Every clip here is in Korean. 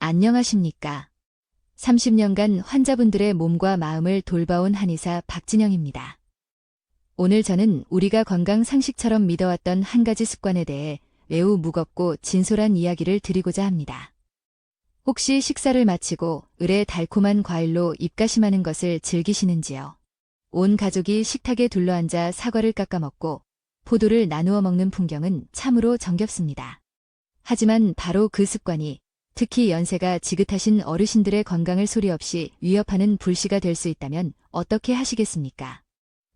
안녕하십니까. 30년간 환자분들의 몸과 마음을 돌봐온 한의사 박진영입니다. 오늘 저는 우리가 건강 상식처럼 믿어왔던 한 가지 습관에 대해 매우 무겁고 진솔한 이야기를 드리고자 합니다. 혹시 식사를 마치고 을에 달콤한 과일로 입가심하는 것을 즐기시는지요? 온 가족이 식탁에 둘러앉아 사과를 깎아 먹고 포도를 나누어 먹는 풍경은 참으로 정겹습니다. 하지만 바로 그 습관이 특히 연세가 지긋하신 어르신들의 건강을 소리 없이 위협하는 불씨가 될 수 있다면 어떻게 하시겠습니까?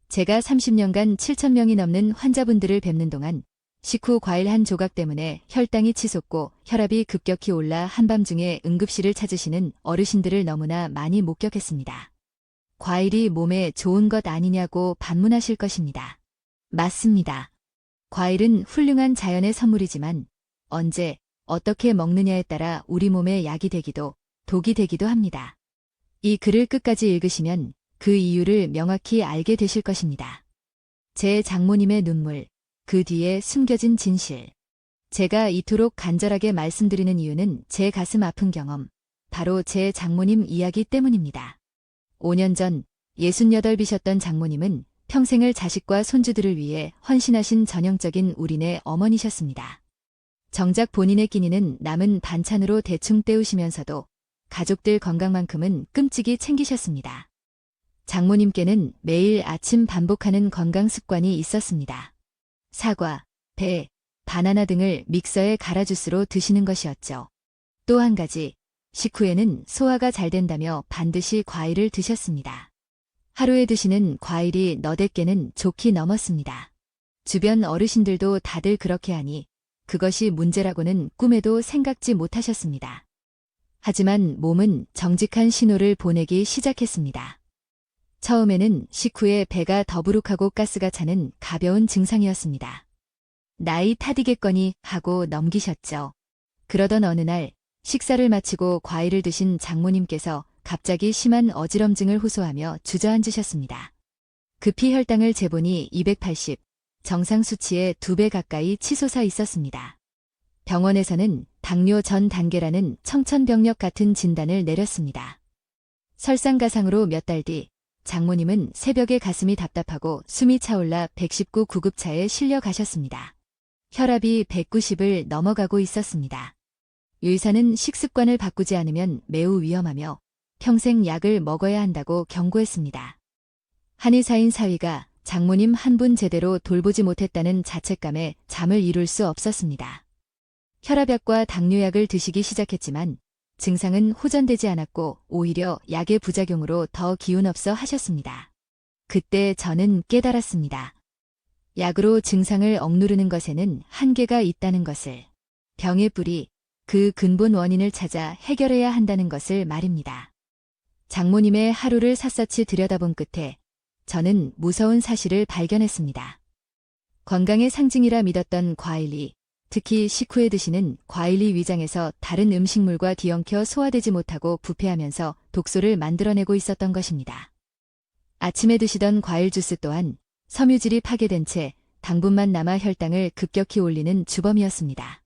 제가 30년간 7,000명이 넘는 환자분들을 뵙는 동안 식후 과일 한 조각 때문에 혈당이 치솟고 혈압이 급격히 올라 한밤중에 응급실을 찾으시는 어르신들을 너무나 많이 목격했습니다. 과일이 몸에 좋은 것 아니냐고 반문하실 것입니다. 맞습니다. 과일은 훌륭한 자연의 선물이지만 언제, 어떻게 먹느냐에 따라 우리 몸에 약이 되기도, 독이 되기도 합니다. 이 글을 끝까지 읽으시면 그 이유를 명확히 알게 되실 것입니다. 제 장모님의 눈물, 그 뒤에 숨겨진 진실. 제가 이토록 간절하게 말씀드리는 이유는 제 가슴 아픈 경험, 바로 제 장모님 이야기 때문입니다. 5년 전 68이셨던 장모님은 평생을 자식과 손주들을 위해 헌신하신 전형적인 우리네 어머니셨습니다. 정작 본인의 끼니는 남은 반찬으로 대충 때우시면서도 가족들 건강만큼은 끔찍이 챙기셨습니다. 장모님께는 매일 아침 반복하는 건강 습관이 있었습니다. 사과, 배, 바나나 등을 믹서에 갈아 주스로 드시는 것이었죠. 또 한 가지, 식후에는 소화가 잘 된다며 반드시 과일을 드셨습니다. 하루에 드시는 과일이 너댓 개는 좋기 넘었습니다. 주변 어르신들도 다들 그렇게 하니 그것이 문제라고는 꿈에도 생각지 못하셨습니다. 하지만 몸은 정직한 신호를 보내기 시작했습니다. 처음에는 식후에 배가 더부룩하고 가스가 차는 가벼운 증상이었습니다. 나이 탓이겠거니 하고 넘기셨죠. 그러던 어느 날 식사를 마치고 과일을 드신 장모님께서 갑자기 심한 어지럼증을 호소하며 주저앉으셨습니다. 급히 혈당을 재보니 280, 정상 수치의 2배 가까이 치솟아 있었습니다. 병원에서는 당뇨 전 단계라는 청천벽력 같은 진단을 내렸습니다. 설상가상으로 몇 달 뒤 장모님은 새벽에 가슴이 답답하고 숨이 차올라 119 구급차에 실려 가셨습니다. 혈압이 190을 넘어가고 있었습니다. 의사는 식습관을 바꾸지 않으면 매우 위험하며 평생 약을 먹어야 한다고 경고했습니다. 한의사인 사위가 장모님 한 분 제대로 돌보지 못했다는 자책감에 잠을 이룰 수 없었습니다. 혈압약과 당뇨약을 드시기 시작했지만 증상은 호전되지 않았고 오히려 약의 부작용으로 더 기운 없어 하셨습니다. 그때 저는 깨달았습니다. 약으로 증상을 억누르는 것에는 한계가 있다는 것을. 병의 뿌리, 그 근본 원인을 찾아 해결해야 한다는 것을 말입니다. 장모님의 하루를 샅샅이 들여다본 끝에 저는 무서운 사실을 발견했습니다. 건강의 상징이라 믿었던 과일이, 특히 식후에 드시는 과일이 위장에서 다른 음식물과 뒤엉켜 소화되지 못하고 부패하면서 독소를 만들어내고 있었던 것입니다. 아침에 드시던 과일 주스 또한 섬유질이 파괴된 채 당분만 남아 혈당을 급격히 올리는 주범이었습니다.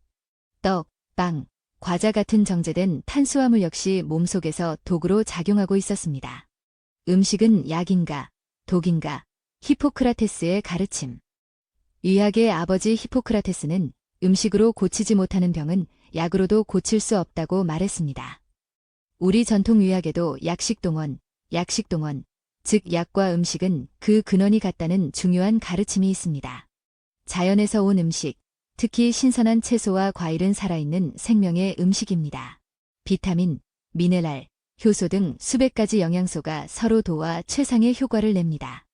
떡, 빵, 과자 같은 정제된 탄수화물 역시 몸속에서 독으로 작용하고 있었습니다. 음식은 약인가, 독인가, 히포크라테스의 가르침. 의학의 아버지 히포크라테스는 음식으로 고치지 못하는 병은 약으로도 고칠 수 없다고 말했습니다. 우리 전통의학에도 약식동원, 즉 약과 음식은 그 근원이 같다는 중요한 가르침이 있습니다. 자연에서 온 음식, 특히 신선한 채소와 과일은 살아있는 생명의 음식입니다. 비타민, 미네랄, 효소 등 수백 가지 영양소가 서로 도와 최상의 효과를 냅니다.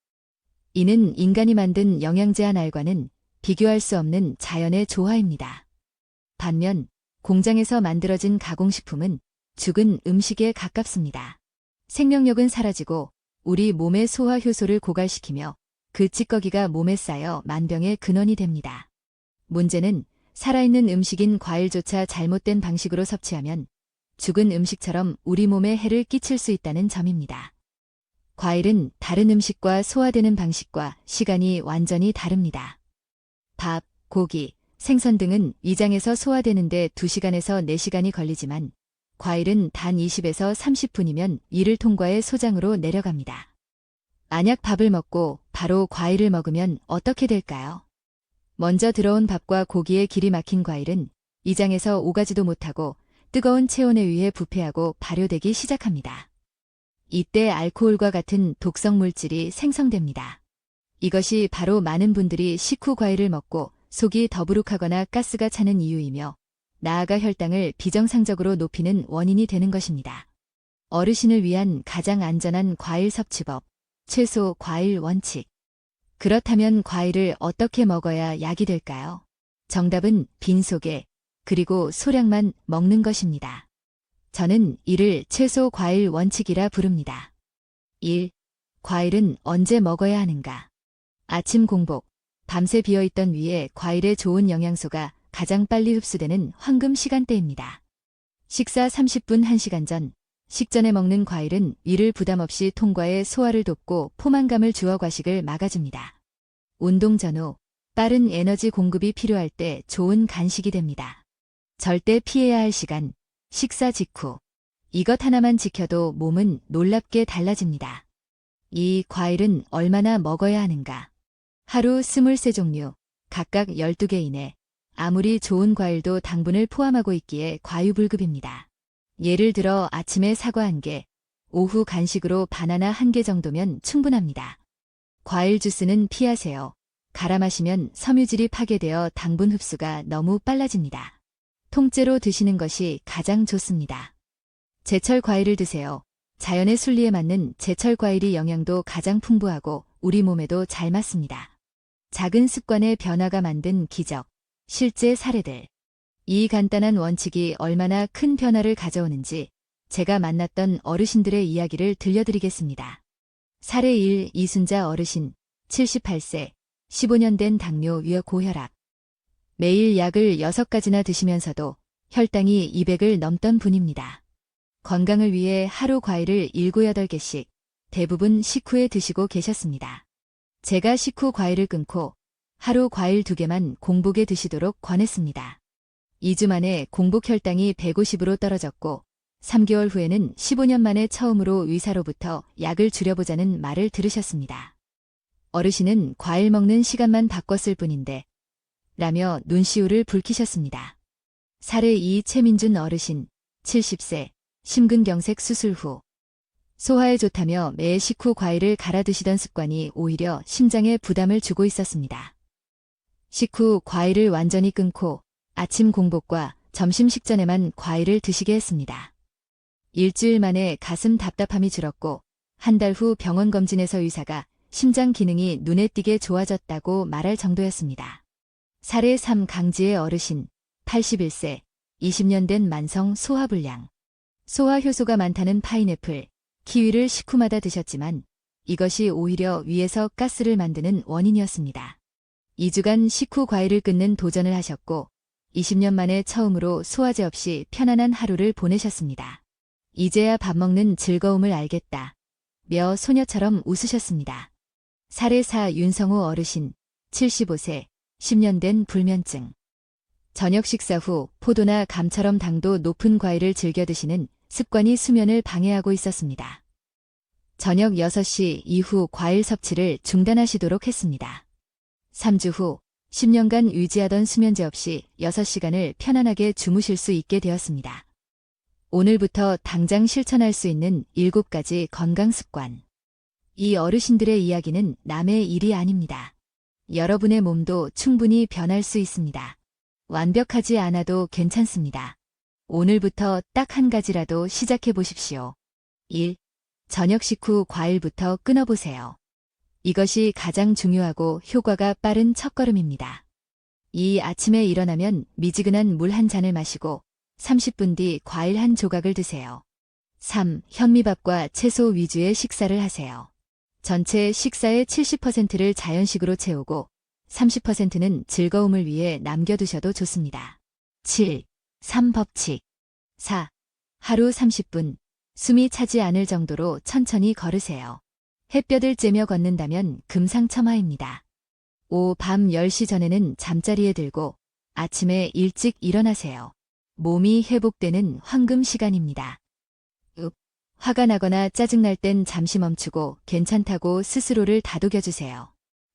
이는 인간이 만든 영양제 한 알과는 비교할 수 없는 자연의 조화입니다. 반면 공장에서 만들어진 가공식품은 죽은 음식에 가깝습니다. 생명력은 사라지고 우리 몸의 소화 효소를 고갈시키며 그 찌꺼기가 몸에 쌓여 만병의 근원이 됩니다. 문제는 살아있는 음식인 과일조차 잘못된 방식으로 섭취하면 죽은 음식처럼 우리 몸에 해를 끼칠 수 있다는 점입니다. 과일은 다른 음식과 소화되는 방식과 시간이 완전히 다릅니다. 밥, 고기, 생선 등은 위장에서 소화되는데 2시간에서 4시간이 걸리지만 과일은 단 20에서 30분이면 위를 통과해 소장으로 내려갑니다. 만약 밥을 먹고 바로 과일을 먹으면 어떻게 될까요? 먼저 들어온 밥과 고기에 길이 막힌 과일은 위장에서 오가지도 못하고 뜨거운 체온에 의해 부패하고 발효되기 시작합니다. 이때 알코올과 같은 독성 물질이 생성됩니다. 이것이 바로 많은 분들이 식후 과일을 먹고 속이 더부룩하거나 가스가 차는 이유이며 나아가 혈당을 비정상적으로 높이는 원인이 되는 것입니다. 어르신을 위한 가장 안전한 과일 섭취법, 채소 과일 원칙. 그렇다면 과일을 어떻게 먹어야 약이 될까요? 정답은 빈속에, 그리고 소량만 먹는 것입니다. 저는 이를 채소 과일 원칙이라 부릅니다. 1. 과일은 언제 먹어야 하는가? 아침 공복, 밤새 비어있던 위에 과일의 좋은 영양소가 가장 빨리 흡수되는 황금 시간대입니다. 식사 30분 1시간 전, 식전에 먹는 과일은 위를 부담 없이 통과해 소화를 돕고 포만감을 주어 과식을 막아줍니다. 운동 전후, 빠른 에너지 공급이 필요할 때 좋은 간식이 됩니다. 절대 피해야 할 시간, 식사 직후. 이것 하나만 지켜도 몸은 놀랍게 달라집니다. 이 과일은 얼마나 먹어야 하는가? 하루 23종류, 각각 12개 이내. 아무리 좋은 과일도 당분을 포함하고 있기에 과유불급입니다. 예를 들어 아침에 사과 1개, 오후 간식으로 바나나 1개 정도면 충분합니다. 과일 주스는 피하세요. 갈아 마시면 섬유질이 파괴되어 당분 흡수가 너무 빨라집니다. 통째로 드시는 것이 가장 좋습니다. 제철 과일을 드세요. 자연의 순리에 맞는 제철 과일이 영양도 가장 풍부하고 우리 몸에도 잘 맞습니다. 작은 습관의 변화가 만든 기적, 실제 사례들. 이 간단한 원칙이 얼마나 큰 변화를 가져오는지 제가 만났던 어르신들의 이야기를 들려드리겠습니다. 사례 1. 이순자 어르신, 78세, 15년 된 당뇨 위와 고혈압. 매일 약을 6가지나 드시면서도 혈당이 200을 넘던 분입니다. 건강을 위해 하루 과일을 7, 8개씩 대부분 식후에 드시고 계셨습니다. 제가 식후 과일을 끊고 하루 과일 2개만 공복에 드시도록 권했습니다. 2주 만에 공복 혈당이 150으로 떨어졌고 3개월 후에는 15년 만에 처음으로 의사로부터 약을 줄여보자는 말을 들으셨습니다. 어르신은 과일 먹는 시간만 바꿨을 뿐인데 라며 눈시울을 붉히셨습니다. 사례 2. 최민준 어르신, 70세, 심근경색 수술 후. 소화에 좋다며 매 식후 과일을 갈아 드시던 습관이 오히려 심장에 부담을 주고 있었습니다. 식후 과일을 완전히 끊고 아침 공복과 점심 식전에만 과일을 드시게 했습니다. 일주일 만에 가슴 답답함이 줄었고 한 달 후 병원 검진에서 의사가 심장 기능이 눈에 띄게 좋아졌다고 말할 정도였습니다. 사례 3. 강지의 어르신, 81세, 20년 된 만성 소화불량. 소화 효소가 많다는 파인애플, 키위를 식후마다 드셨지만 이것이 오히려 위에서 가스를 만드는 원인이었습니다. 2주간 식후 과일을 끊는 도전을 하셨고 20년 만에 처음으로 소화제 없이 편안한 하루를 보내셨습니다. 이제야 밥 먹는 즐거움을 알겠다. 며 소녀처럼 웃으셨습니다. 사례 4. 윤성호 어르신, 75세, 10년 된 불면증. 저녁 식사 후 포도나 감처럼 당도 높은 과일을 즐겨 드시는 습관이 수면을 방해하고 있었습니다. 저녁 6시 이후 과일 섭취를 중단하시도록 했습니다. 3주 후 10년간 유지하던 수면제 없이 6시간을 편안하게 주무실 수 있게 되었습니다. 오늘부터 당장 실천할 수 있는 7가지 건강 습관. 이 어르신들의 이야기는 남의 일이 아닙니다. 여러분의 몸도 충분히 변할 수 있습니다. 완벽하지 않아도 괜찮습니다. 오늘부터 딱 한 가지라도 시작해 보십시오. 1. 저녁 식후 과일부터 끊어보세요. 이것이 가장 중요하고 효과가 빠른 첫걸음입니다. 2. 아침에 일어나면 미지근한 물 한 잔을 마시고 30분 뒤 과일 한 조각을 드세요. 3. 현미밥과 채소 위주의 식사를 하세요. 전체 식사의 70%를 자연식으로 채우고 30%는 즐거움을 위해 남겨두셔도 좋습니다. 7. 3 법칙. 4. 하루 30분, 숨이 차지 않을 정도로 천천히 걸으세요. 햇볕을 쬐며 걷는다면 금상첨화입니다. 5. 밤 10시 전에는 잠자리에 들고 아침에 일찍 일어나세요. 몸이 회복되는 황금 시간입니다. 화가 나거나 짜증날 땐 잠시 멈추고 괜찮다고 스스로를 다독여주세요.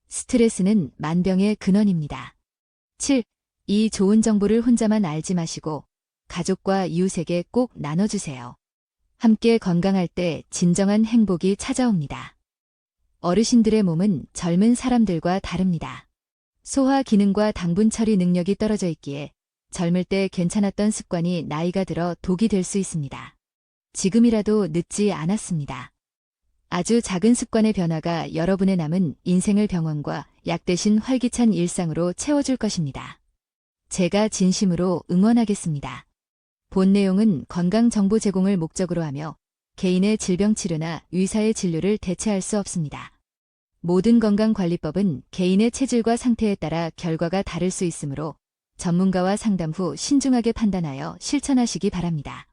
스트레스는 만병의 근원입니다. 7. 이 좋은 정보를 혼자만 알지 마시고 가족과 이웃에게 꼭 나눠주세요. 함께 건강할 때 진정한 행복이 찾아옵니다. 어르신들의 몸은 젊은 사람들과 다릅니다. 소화 기능과 당분 처리 능력이 떨어져 있기에 젊을 때 괜찮았던 습관이 나이가 들어 독이 될 수 있습니다. 지금이라도 늦지 않았습니다. 아주 작은 습관의 변화가 여러분의 남은 인생을 병원과 약 대신 활기찬 일상으로 채워줄 것입니다. 제가 진심으로 응원하겠습니다. 본 내용은 건강 정보 제공을 목적으로 하며 개인의 질병 치료나 의사의 진료를 대체할 수 없습니다. 모든 건강관리법은 개인의 체질과 상태에 따라 결과가 다를 수 있으므로 전문가와 상담 후 신중하게 판단하여 실천하시기 바랍니다.